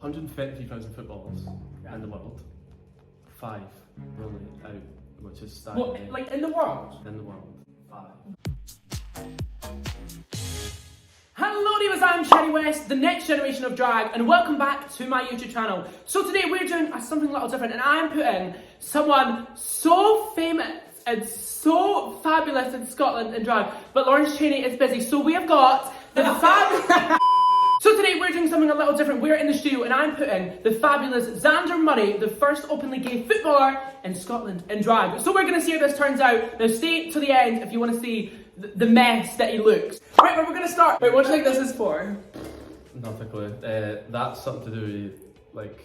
133,000 footballers in the world. 5 really out, which is staggering. What, like in the world? In the world. 5. Hello divas, I'm Cherry West, the next generation of drag, and welcome back to my YouTube channel. So today we're doing something a little different, and I'm putting someone so famous and so fabulous in Scotland in drag, but Lawrence Cheney is busy, so we have got the So today we're doing something a little different. We're in the studio and I'm putting the fabulous Zander Murray, the first openly gay footballer in Scotland, in drag. So we're going to see how this turns out. Now stay to the end if you want to see the mess that he looks. Right, but we're going to start. Wait, what do you think this is for? Not a clue. That's something to do with like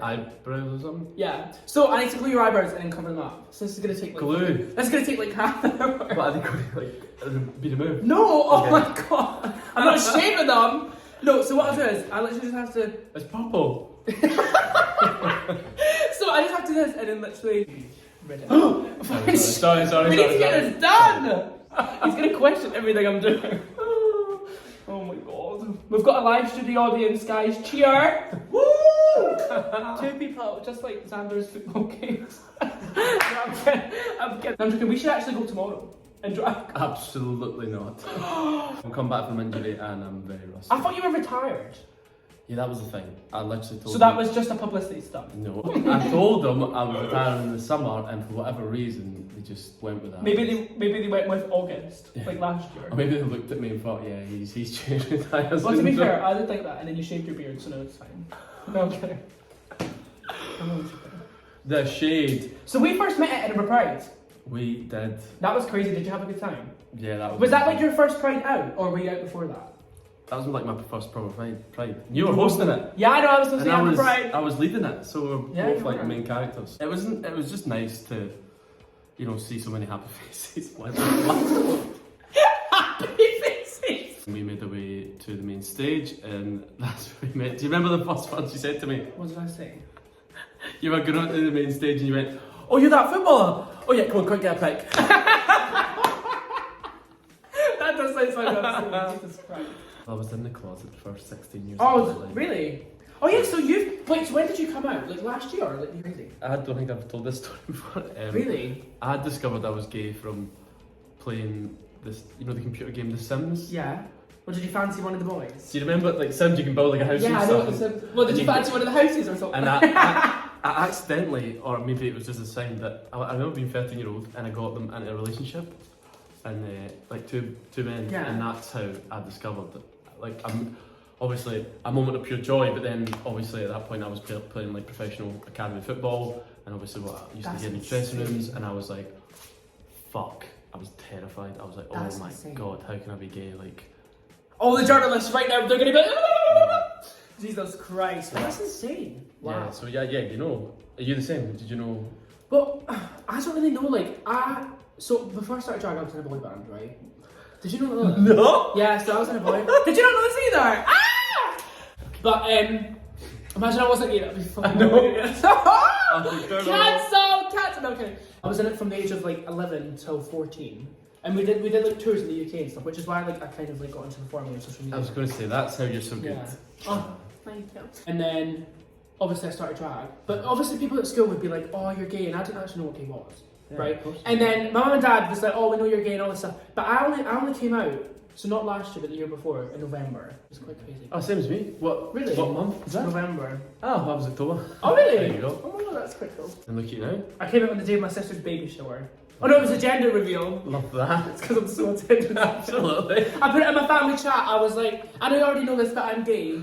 eyebrows or something? Yeah. So I need to glue your eyebrows and then cover them up. So this is going to take like... Glue? This is going to take like half an hour. But are they going to like be removed? No! Oh Okay. my god! I'm not shaving them! No, so what I'll do is, I literally just have to... It's purple! So I just have to do this and then literally... Sorry. We need to get this done! He's going to question everything I'm doing. Oh my god. We've got a live studio audience, guys. Cheer! Woo! 2 people, just like Zander's football games. I'm kidding. I'm joking. We should actually go tomorrow and drag. Absolutely not. I've come back from injury and I'm very rusty. I thought you were retired. Yeah, that was the thing. I literally told So that was just a publicity stunt? No. I told them I was retiring in the summer and for whatever reason they just went with that. Maybe they went with August, like last year. Or maybe they looked at me and thought, yeah, he's changed his tires. Well, to be fair, I did think that, and then you shaved your beard, so no, it's fine. No, I'm kidding. The shade. So we first met at Edinburgh Pride. We did. That was crazy. Did you have a good time? Yeah, that was. Was that like your first Pride out, or were you out before that? That was like my first proper Pride. You were hosting it. Yeah, I know. I was supposed to be at the Pride. I was leading it, so we were Yeah, both you like were. the main characters. It was just nice to, see so many happy faces. Happy faces. We made our way to the main stage, and that's where we met. Do you remember the first words you said to me? What did I say? You were going on to the main stage, and you went, "Oh, you're that footballer! Oh yeah, come on, quick, get a pic." That does sound so good. Jesus Christ. I was in the closet for 16 years. Oh, really? Oh yeah, so wait, so when did you come out? Like last year or like crazy? I don't think I've told this story before. Really? I had discovered I was gay from playing this, the computer game The Sims. Yeah. Well, did you fancy one of the boys? Do you remember, like, Sims, you can build like a house Yeah, and I know stuff? what the Sims... Well, did you fancy one of the houses or something? And I accidentally, or maybe it was just a sign that, I remember being 13-year-old and I got them into a relationship. And like two men, Yeah. and that's how I discovered that, like, obviously a moment of pure joy, but then obviously at that point I was playing like professional academy football, and obviously what I used to hear in the dressing rooms, and I was like, fuck, I was terrified. I was like, oh my god, how can I be gay? Like, all the journalists right now, they're gonna be Jesus Christ, that's insane. Wow. Yeah, so yeah, are you the same? Did you know? Well, I don't really know, so before I started drag, I was in a boy band, right? Did you know that? No! Yeah, so I was in a boy. Did you not know this either? Ah! But imagine I wasn't gay, that'd be fucking Cancel! No, okay. I was in it from the age of like 11 till 14. And we did like tours in the UK and stuff, which is why I kind of like got into performing on social media. I was going to say, that's how you're so good. Yeah. Oh, thank you. And then obviously I started drag. But obviously people at school would be like, oh, you're gay, and I didn't actually know what gay was. Yeah, right? And then my mum and dad was like, oh, we know you're gay and all this stuff. But I only came out, so not last year, but the year before, in November. It was quite crazy. Oh, same as me. What? Really? What month is that? November. Oh, that was October. Oh, really? There you go. Oh my god, that's quite cool. And look at you now. I came out on the day of my sister's baby shower. Oh no, it was a gender reveal. Love that. It's because I'm so attentive. Absolutely. I put it in my family chat. I was like, I know you already know this, but I'm gay.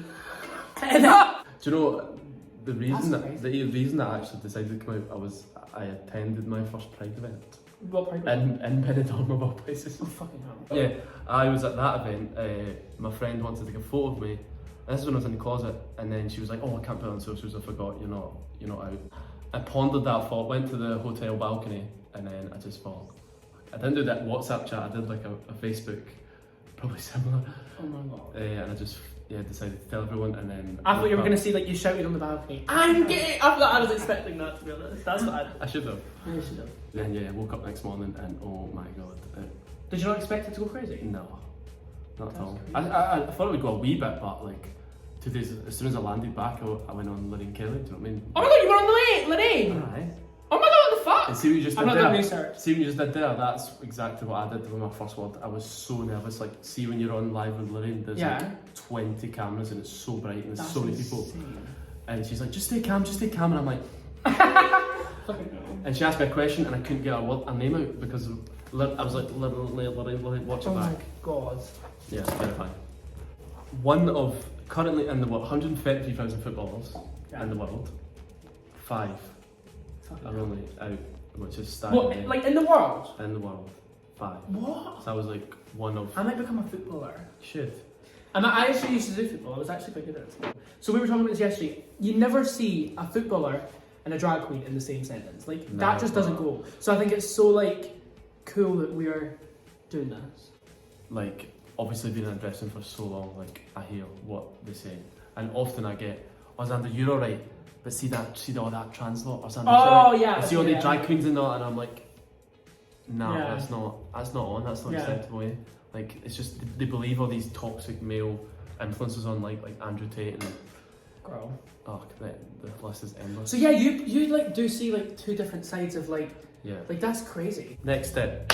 And Do you know the reason That's the reason that I actually decided to come out? I attended my first Pride event. what part? In Benidorm of all places. Oh fucking hell. Yeah, I was at that event. My friend wanted to take a photo of me. And this is when I was in the closet, and then she was like, "Oh, I can't put it on socials. I forgot. You're not out." I pondered that thought. Went to the hotel balcony, and then I just thought, I didn't do that WhatsApp chat. I did like a Facebook, probably similar. Oh my god. And I just decided to tell everyone, and then I thought you were going to see like you shouted on the balcony, I'm gay! I was expecting that, to be honest. That's what I should have. you should have. Then I woke up next morning and oh my god. Did you not expect it to go crazy? No, not at That's all. crazy. I thought it would go a wee bit, but like 2 days, as soon as I landed back, I went on Lorraine Kelly, do you know what I mean? Oh my god, you were on Lorraine! Alright. Oh my god, what the fuck? And see what you just I'm did not there? doing research. See what you just did there? That's exactly what I did with my first word. I was so nervous. Like, see when you're on live with Lorraine, there's like 20 cameras and it's so bright and there's so many people. And she's like, just stay calm, and I'm like... And she asked me a question and I couldn't get her name out because I was like, Lorraine, watch it back. Oh my god. Yeah, it's terrifying. One of, currently in the world, 133,000 footballers in the world, 5 are only out, which is staggering. What, like in the world? In the world, 5. What? So I was like one of... I might become a footballer. You should. And I actually used to do football, I was actually quite good at it. So we were talking about this yesterday, you never see a footballer and a drag queen in the same sentence. Like, that just doesn't go. So I think it's so, like, cool that we're doing this. Like, obviously being in a dressing for so long, like, I hear what they say. And often I get, oh Zander, you're alright, but see all that trans lot, or Zander, oh yeah. I see all the drag queens and that, and I'm like, nah, Yeah. that's not acceptable, eh? Like, it's just, they believe all these toxic male influences on like Andrew Tate and... Girl. Oh, the list is endless. So yeah, you like do see like 2 different sides of like... Yeah. Like, that's crazy. Next step.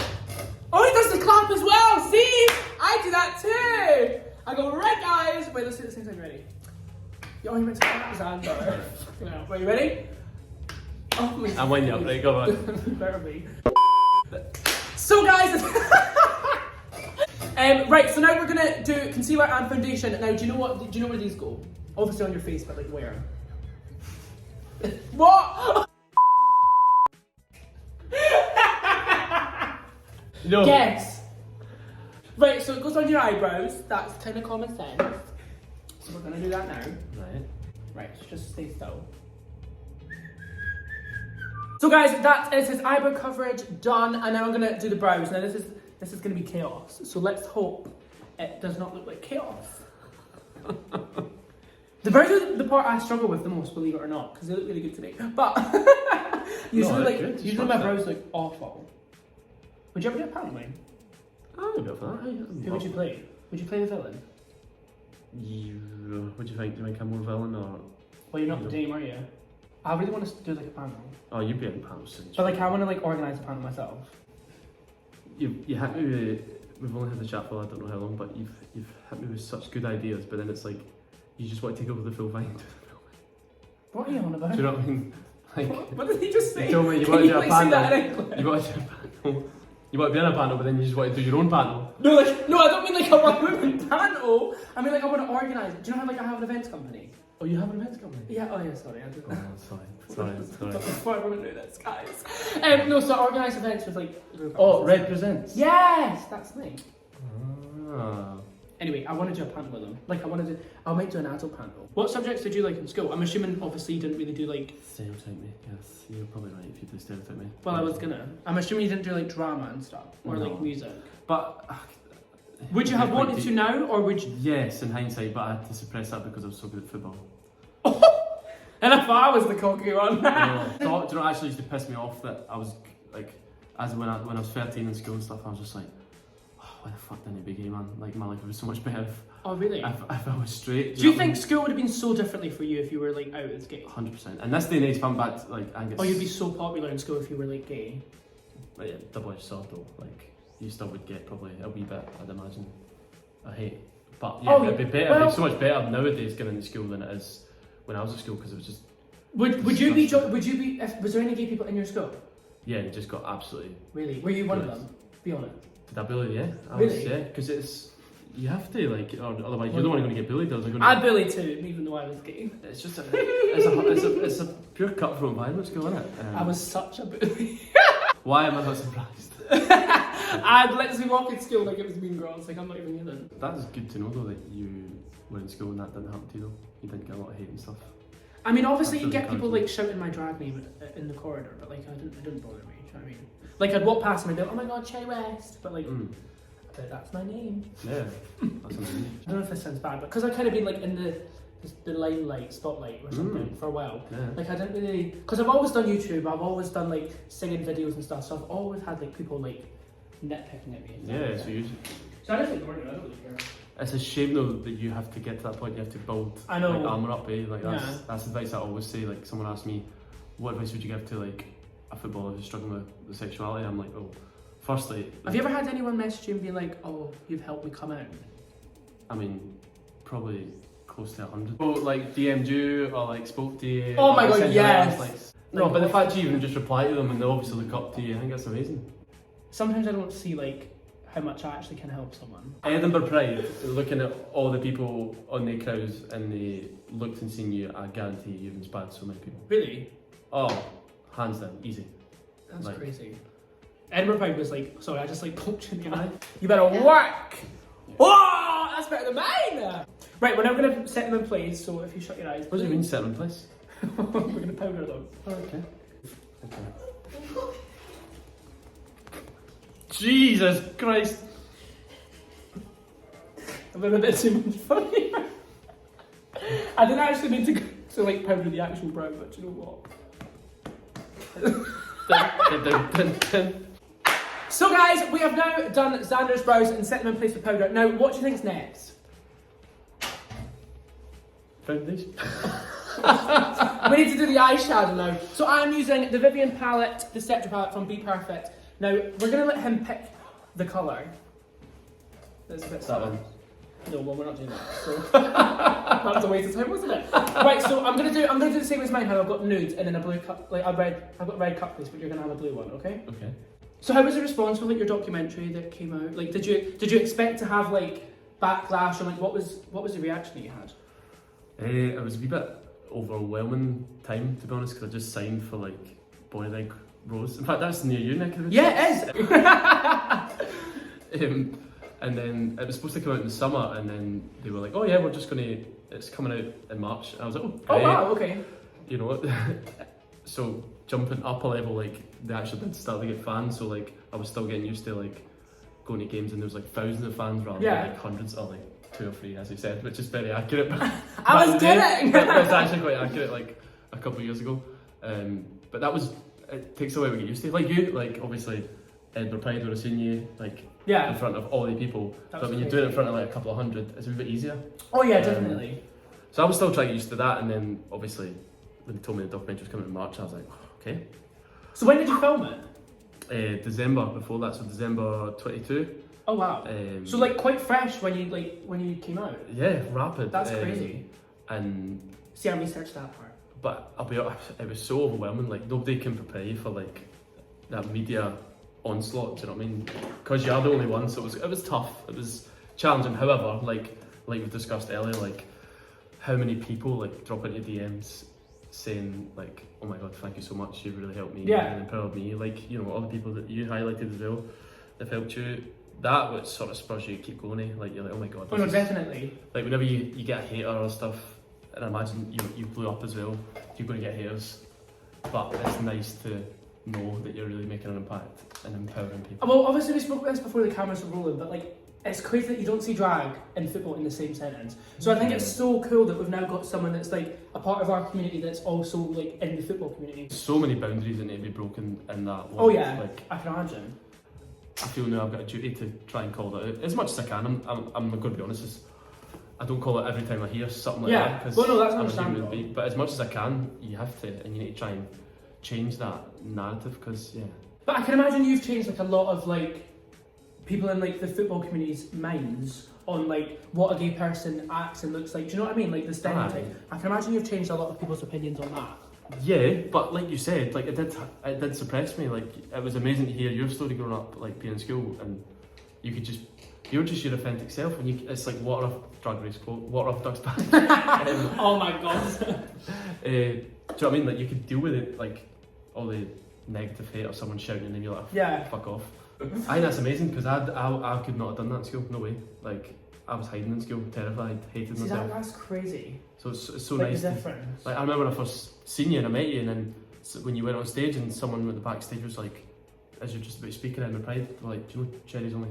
Oh, he does the clap as well! See? I do that too! I go, right guys! Wait, let's do it at the same time, ready? Oh, you meant to clap Zander. No. Wait, you ready? Oh my god. I'm winding up, right, go on. You better be. So guys... right, so now we're gonna do concealer and foundation. Now, do you know where these go? Obviously on your face, but like where? What? No. Guess. Right, so it goes on your eyebrows. That's kind of common sense. So we're gonna do that now. Right. Right, so just stay still. So guys, that is his eyebrow coverage done, and now I'm gonna do the brows. Now this is gonna be chaos. So let's hope it does not look like chaos. The brows are the part I struggle with the most, believe it or not, because they look really good today. But usually my brows look awful. Would you ever do a pantomime? I would go for that. Who would you play? Would you play the villain? What do you think? Do you think I'm more villain or? Well, you're not the dame, are you? I really want to do like a panel. Oh, you'd be in panel soon. But like, I want to like organise a panel myself. You hit me with, we've only had the chat for I don't know how long, but you've hit me with such good ideas, but then it's like you just want to take over the full vine. What are you on about? Do you know what I mean? Like, what did he just say? You told me you want to do a panel. That you want to do a panel. You want to be in a panel, but then you just want to do your own panel. No, I don't mean like a one-woman panel. I mean like I want to organise it. Do you know how like I have an events company? Oh, you have an events company? Yeah. Oh yeah. Sorry, I did that. Oh, sorry. Before everyone knew this, guys. No, so I organise events with like. Oh, represents. Yes, that's the thing. Ah. Anyway, I want to do a panel with them. Like I might do an adult panel. What subjects did you like in school? I'm assuming obviously you didn't really do like... Stereotype me, yes. You're probably right if you do stereotype me. Well, I was gonna. I'm assuming you didn't do like drama and stuff, or No. like music. But... Would you have wanted to now, or would you... Yes, in hindsight, but I had to suppress that because I was so good at football. And if I was the cocky one. Do you know what actually used to piss me off that I was like, when I was 13 in school and stuff, I was just like, why the fuck didn't it be gay, man? Like, my life would be so much better Oh, really? if I was straight. Do you think school would have been so differently for you if you were like out as gay? 100%. And this day and age, if I'm back to, like, Angus... Or you'd be so popular in school if you were like gay? Like, yeah, double-edged sword though. Like, you still would get probably a wee bit, I'd imagine, a hate. But yeah, it'd be better. It'd be so much better nowadays getting into school than it is when I was at school, because it was just... Would you be... was there any gay people in your school? Yeah, you just got absolutely... Really? Were you one of them? Be honest. Did I bully? Yeah, I Really? was, yeah, because it's... You have to, like, or otherwise you're the one who's going to get bullied. I bullied too, even though I was gay. It's just it's a pure cutthroat environment school, isn't it? I was such a bully. Why am I not surprised? I'd literally walk in school like it was Mean Girls, like I'm not even kidding. That is good to know though, that you were in school and that didn't happen to you though. You didn't get a lot of hate and stuff. I mean, obviously you That's get people like shouting my drag name in the corridor, but like it didn't bother me, do you know what I mean? Like I'd walk past and I'd be like, oh my god, Cherry West, but like, that's my name. Yeah, that's amazing. I don't know if this sounds bad, but because I've kind of been like in the limelight, spotlight or something for a while. Yeah. Like I didn't really, because I've always done YouTube, I've always done like singing videos and stuff, so I've always had like people like nitpicking at me. Yeah, so you... So I don't think I don't really care. It's a shame though that you have to get to that point. You have to build I know. like armour up, eh? Like Yeah. that's advice I always say. Like someone asks me, what advice would you give to like a footballer who's struggling with sexuality? I'm like, oh, firstly. Have you ever had anyone message you and be like, "Oh, you've helped me come out"? I mean, probably close to 100. Oh, like DM'd you or like spoke to you. Oh my or God, sent yes. letters, no, but the fact you even just reply to them and they obviously look up to you, I think that's amazing. Sometimes I don't see like how much I actually can help someone. Edinburgh Pride, looking at all the people on the crowds and they looked and seen you, I guarantee you've inspired so many people. Really? Oh, hands down, easy. That's Like- crazy. Edinburgh Pride was like, sorry, I just like poked you in the eye. You better work! Whoa! That's better than mine! Right, we're now going to set them in place, so if you shut your eyes. What do you mean set in place? We're going to powder them. Oh, okay. Jesus Christ! I've been a bit too much fun here. I didn't actually mean to like powder the actual brow, but you know what? So guys, we have now done Zander's brows and set them in place with powder. Now, what do you think's next? Foundation. We need to do the eyeshadow now. So I'm using the Vivian palette, the Deceptor palette from Be Perfect. Now, we're going to let him pick the colour. That's a bit That one. No, well, we're not doing that. So that was a waste of time, wasn't it? Right, so I'm gonna do the same as mine. How I've got nude and then a blue cup, like I've got a red cup piece, but you're gonna have a blue one, okay? Okay. So how was the response for like your documentary that came out? Like, did you expect to have like backlash, or like what was the reaction that you had? It was a wee bit overwhelming time, to be honest, because I just signed for like Boy Like Rose. In fact, that's near you, Nick. Yeah, it is. And then it was supposed to come out in the summer, and then they were like, "Oh yeah, it's coming out in March." And I was like, "Oh, great." Oh wow, okay. You know what? So jumping up a level, like they actually did start to get fans. So like I was still getting used to like going to games, and there was like thousands of fans rather Yeah. than like hundreds or like 2 or 3, as you said, which is very accurate. I was kidding. That's actually quite accurate, like a couple of years ago. But it takes a while to get used to. Like you, like obviously Edinburgh Pride would have seen you like Yeah. in front of all the people, That but was when you're crazy. doing it in front of like a couple of hundred, it's a bit easier. Oh yeah, definitely. So I was still trying to get used to that, and then obviously when they told me the documentary was coming in March, I was like, okay. So when did you film it? December before that, so December 22. Oh wow. So like quite fresh when you came out. Yeah, rapid. That's crazy. And See, I researched that part. but I'll be honest, it was so overwhelming. Like nobody can prepare you for like that media onslaught. Do you know what I mean? Because you are the only one, so it was tough. It was challenging. However, like we discussed earlier, like how many people like drop into DMs saying like, "Oh my God, thank you so much. You've really helped me and empowered me." Like, you know, all the people that you highlighted as well, they've helped you. That what sort of spurs you to keep going. Like you're like, "Oh my God." Oh no, definitely. Like whenever you get a hater or stuff, and I imagine you blew up as well, you're going to get haters. But it's nice to know that you're really making an impact and empowering people. Well, obviously we spoke about this before the cameras were rolling, but like it's crazy that you don't see drag and football in the same sentence. So I think it's so cool that we've now got someone that's like a part of our community that's also like in the football community. So many boundaries that need to be broken in that world. Oh yeah, like I can imagine. I feel now I've got a duty to try and call that out as much as I can. I'm going to be honest. I don't call it every time I hear something like that. Yeah, well no, that's I'm a understandable. human being. But as much as I can, you have to, and you need to try and change that narrative because But I can imagine you've changed like a lot of like people in like the football community's minds on like what a gay person acts and looks like. Do you know what I mean? Like the stereotype. I can imagine you've changed a lot of people's opinions on that. Yeah, but like you said, like it did suppress me. Like it was amazing to hear your story growing up, like being in school, and you're just your authentic self, and it's like water off Drag Race quote, water off duck's back. Oh my God. Do you know what I mean? Like you could deal with it, like all the negative hate or someone shouting, and then you're like, Yeah. fuck off. I think that's amazing because I could not have done that in school. No way. Like I was hiding in school, terrified, hated See, myself. that's crazy. So it's so Like nice. the difference. Like I remember when I first seen you and I met you, and then when you went on stage and someone at the backstage was like, as you're just about speaking in the Pride, they're like, "Do you know Cherry's only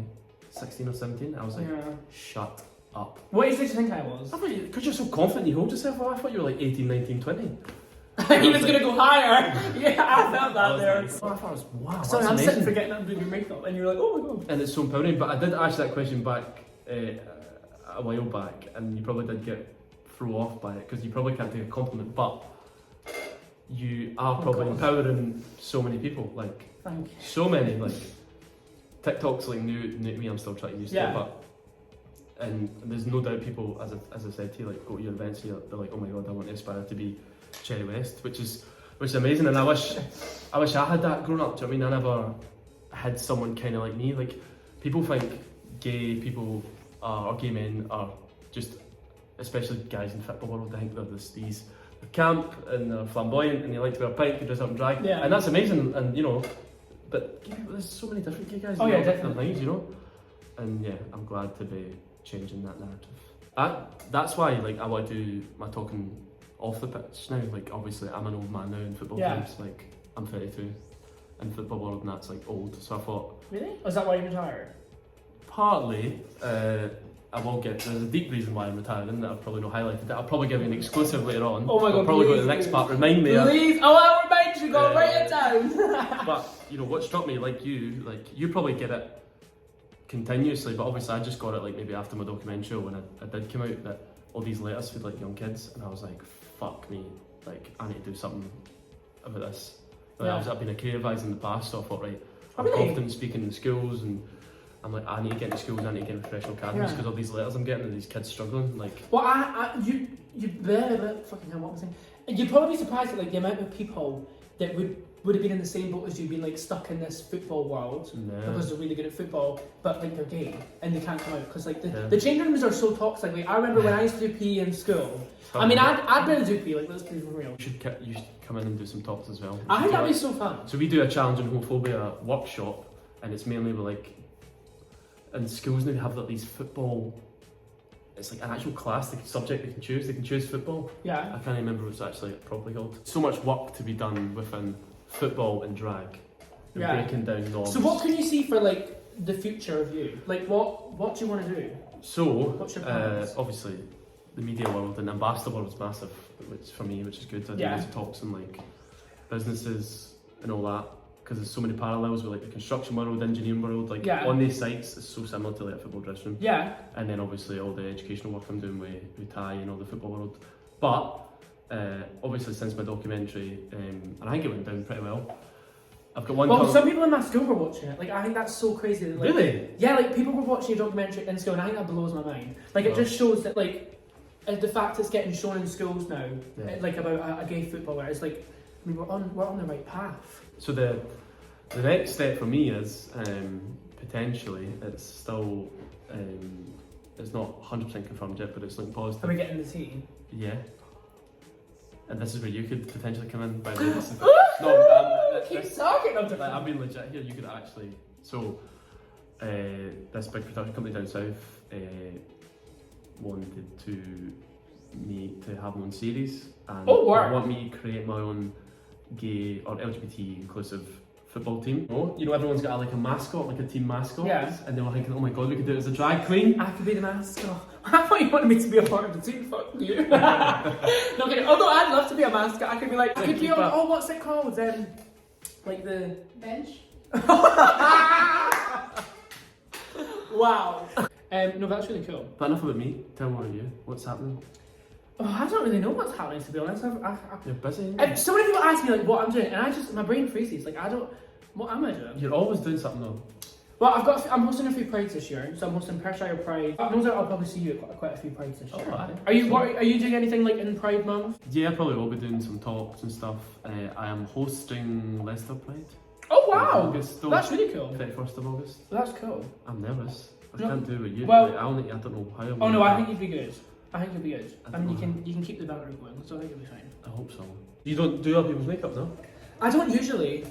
16 or 17?" I was like, Yeah. "Shut up." What age did you think I was? I thought because you're so confident, you hold yourself. Oh, I thought you were like 18, 19, 20. He was gonna go higher. Yeah, I felt that there. Like, oh, I thought it was wow. Sorry, that's I'm amazing. sitting forgetting I'm doing your makeup, and you're like, oh my God. And it's so empowering. But I did ask that question back a while back, and you probably did get thrown off by it because you probably can't take a compliment, but you are probably empowering so many people, like thank you. So many, like TikTok's like new to me. I'm still trying to use it, but and there's no doubt people, as I said to you, like go to your events and they're like, oh my god, I want to aspire to be Cherry West, which is amazing, and I wish I had that growing up. Do you know what I mean? I never had someone kind of like me. Like people think gay people or gay men are just, especially guys in the football world, I think they're they're camp and they're flamboyant and they like to wear a pink and dress up and drag, and that's amazing, and you know, but there's so many different gay guys. Different things, you know, and yeah, I'm glad to be changing that narrative. That's why, like, I want to do my talking off the pitch now. Like, obviously, I'm an old man now in football terms. Like, I'm 32 in the football world, and that's like old. So I thought, really? Was that why you retired? Partly. I will get. There's a deep reason why I'm retiring that I've probably not highlighted. That I'll probably give you an exclusive later on. Oh my god! I'll probably go to the next part. Remind me. Please. I'll remind you. Go write it down. But you know what struck me, like you probably get it continuously, but obviously I just got it like maybe after my documentary when I did come out, that all these letters for like young kids, and I was like, fuck me, like I need to do something about this. Like, I've been a career advisor in the past, so I thought, right, I'm confident speaking in schools, and I'm like, I need to get into schools, I need to get into professional academies because of these letters I'm getting and these kids struggling. Like, well, you fucking hell, what was I saying? You'd probably be surprised at like the amount of people that would have been in the same boat as you, being like stuck in this football world because they're really good at football, but like they're gay and they can't come out because like the change rooms are so toxic. Like I remember when I used to do PE in school. I mean, I'd rather do PE. Like, let's be real. You should come in and do some talks as well. I think that'd be so fun. So we do a challenging homophobia workshop, and it's mainly with like, in schools now they have like these football. It's like an actual class, the subject they can choose. They can choose football. Yeah. I can't remember what it's actually properly called. So much work to be done within football and drag. And breaking down norms. So what can you see for like the future of you? Like what do you want to do? So what's your plans? Obviously the media world and ambassador world is massive, which for me, which is good. I do lots of talks in like businesses and all that, because there's so many parallels with like the construction world, engineering world, like on these sites it's so similar to like a football dressing room. Yeah. And then obviously all the educational work I'm doing with Ty and all the football world. But obviously since my documentary, and I think it went down pretty well. I've got one. Well, some people in my school were watching it. Like I think that's so crazy. That, like, really? Yeah, like people were watching your documentary in school, and I think that blows my mind. Like it just shows that like the fact it's getting shown in schools now, like about a gay footballer, is like, I mean, we're on the right path. So the next step for me is potentially, it's still it's not 100% confirmed yet, but it's looking positive. Are we getting the tea? Yeah. And this is where you could potentially come in. By the way, keep talking. I'm being legit here. You could actually. So this big production company down south wanted me to have my own series, and they want me to create my own gay or LGBT inclusive football team. You know, everyone's got like a mascot, like a team mascot. Yeah. And they were thinking, oh my god, we could do it as a drag queen. I could be the mascot. I thought you wanted me to be a part of the team. Fuck you. No kidding. Although I'd love to be a mascot. I could be like, I could be on, what's it called? Like the bench. Wow. No, that's really cool. But enough about me. Tell me about you. What's happening? Oh, I don't really know what's happening, to be honest. You're busy. So many people ask me like what I'm doing, and my brain freezes. Like what am I doing? You're always doing something though. Well, I'm hosting a few prides this year, so I'm hosting Perthshire Pride. I know that I'll probably see you at quite a few prides this year. Are you doing anything like in Pride Month? Yeah, I probably will be doing some talks and stuff. I am hosting Leicester Pride. Oh wow! That's really cool. 31st of August. That's cool. I'm nervous. I can't do what you. Well, like, I don't know how. Oh no, I think you'd be good. I think you'll be good. I mean, you can keep the banner going, so I think you'll be fine. I hope so. You don't do other people's makeup, no? I don't usually.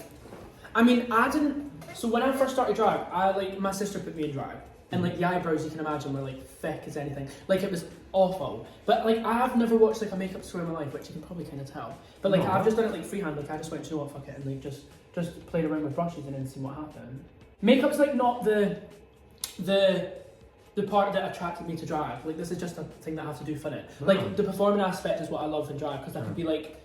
I mean, I didn't. So when I first started drag, my sister put me in drag, and like the eyebrows, you can imagine, were like thick as anything. Like it was awful. But like I've never watched like a makeup tutorial in my life, which you can probably kind of tell. But like I've just done it like freehand. Like I just went, you know what, fuck it, and like just played around with brushes and then see what happened. Makeup's like not the part that attracted me to drag. Like this is just a thing that I have to do for it. Like the performing aspect is what I love in drag, because I can be like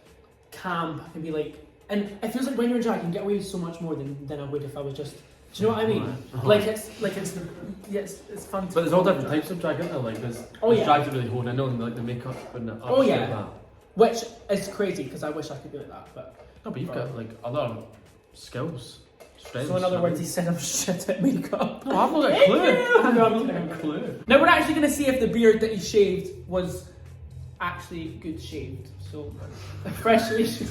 camp, I can be like, and it feels like when you're in drag you can get away with so much more than I would if I was just Do you know what I mean? Right. It's fun. But there's all different types of drag, isn't there? Like there's drag to really hone in on like the makeup and the Oh yeah. like that. Which is crazy because I wish I could do like that, but No, but you've got like other skills. Strengths. so in other words, he said I'm shit at makeup. No, I've not got a clue. I know, I'm not got a clue. Now we're actually going to see if the beard that he shaved was actually good shaved. So freshly shaved.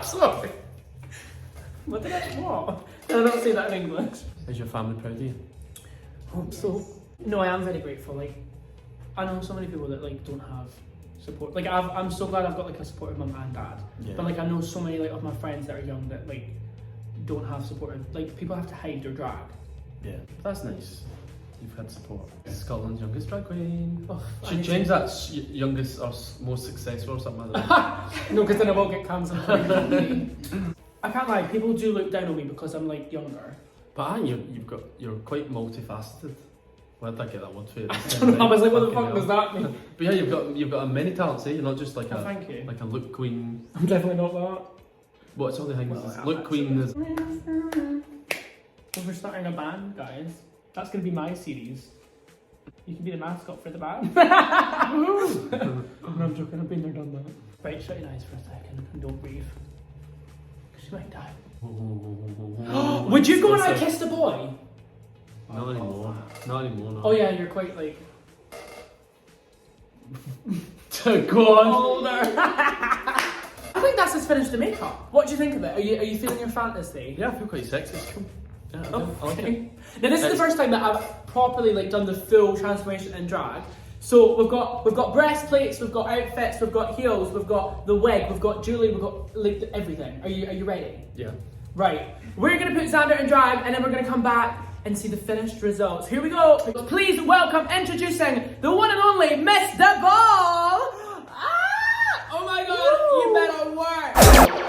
Sorry. What did I not say that in English? Is your family proud of you? Hope so. No, I am very grateful. Like, I know so many people that like don't have support. Like, I'm so glad I've got like a supportive mum and dad. Yeah. But like, I know so many like of my friends that are young that like don't have support. Like, people have to hide their drag. Yeah. That's nice. You've had support. Scotland's youngest drag queen. Oh, Should change that youngest or most successful or something like that. No, because then I won't get cancelled. I can't lie. People do look down on me because I'm like younger. But I think you're quite multifaceted. Where did I get that word for you? I was like, what the fuck does that mean? But yeah, you've got a many talents. You're not just like thank you. like a look queen. I'm definitely not that. What's all the things? Well, Look queen is. Well, we're starting a band, guys. That's going to be my series. You can be the mascot for the band. No, I'm joking. I've been there, done that. Right, shut your eyes for a second and don't breathe. Because you might die. Would you go and I kissed a boy? Not anymore. Not anymore. No. Oh yeah, you're quite like... Go on. older. I think that's as finished the makeup. What do you think of it? Are you feeling your fantasy? Yeah, I feel quite sexy. It's cool. Yeah, I like it. Now this is the first time that I've properly like done the full transformation in drag. So we've got breastplates, we've got outfits, we've got heels, we've got the wig, we've got jewelry, we've got like everything. Are you ready? Yeah. Right. We're gonna put Zander in drag and then we're gonna come back and see the finished results. Here we go. Please welcome, introducing the one and only Mr. Ball. Oh my God! You better work.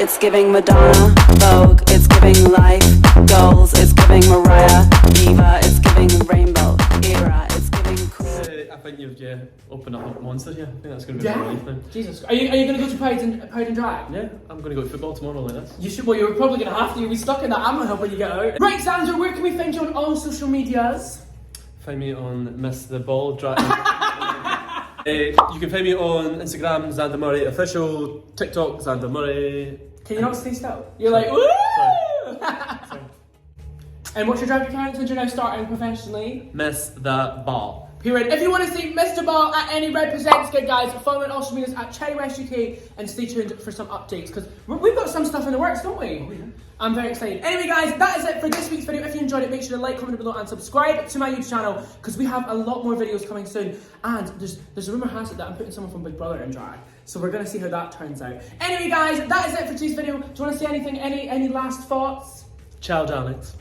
It's giving Madonna, Vogue, it's giving life, goals, it's giving Mariah, Eva, it's giving rainbow, era, it's giving cool. I think you've opened up a monster here. I think that's going to be my life now. Jesus. Are you going to go to Pride and Drag? Yeah, I'm going to go to football tomorrow like this. You should. Well, you're probably going to have to. You'll be stuck in that ammo help when you get out. Right, Zander, where can we find you on all social medias? Find me on Miss the Ball Drag. You can find me on Instagram, Zander Murray Official, TikTok, Zander Murray. Can you not stay still? You're like, woo! Sorry. And what's your drag account since you're now starting professionally? Miss the Ball. Period. If you want to see Mr. Ball at any Represents gig, guys, follow me on social medias at Cherry West UK and stay tuned for some updates because we've got some stuff in the works, don't we? Oh, yeah. I'm very excited. Anyway, guys, that is it for this week's video. If you enjoyed it, make sure to like, comment below, and subscribe to my YouTube channel because we have a lot more videos coming soon. And there's a rumor has it that I'm putting someone from Big Brother in drag, so we're gonna see how that turns out. Anyway, guys, that is it for today's video. Do you want to say anything? Any last thoughts? Ciao, darlings.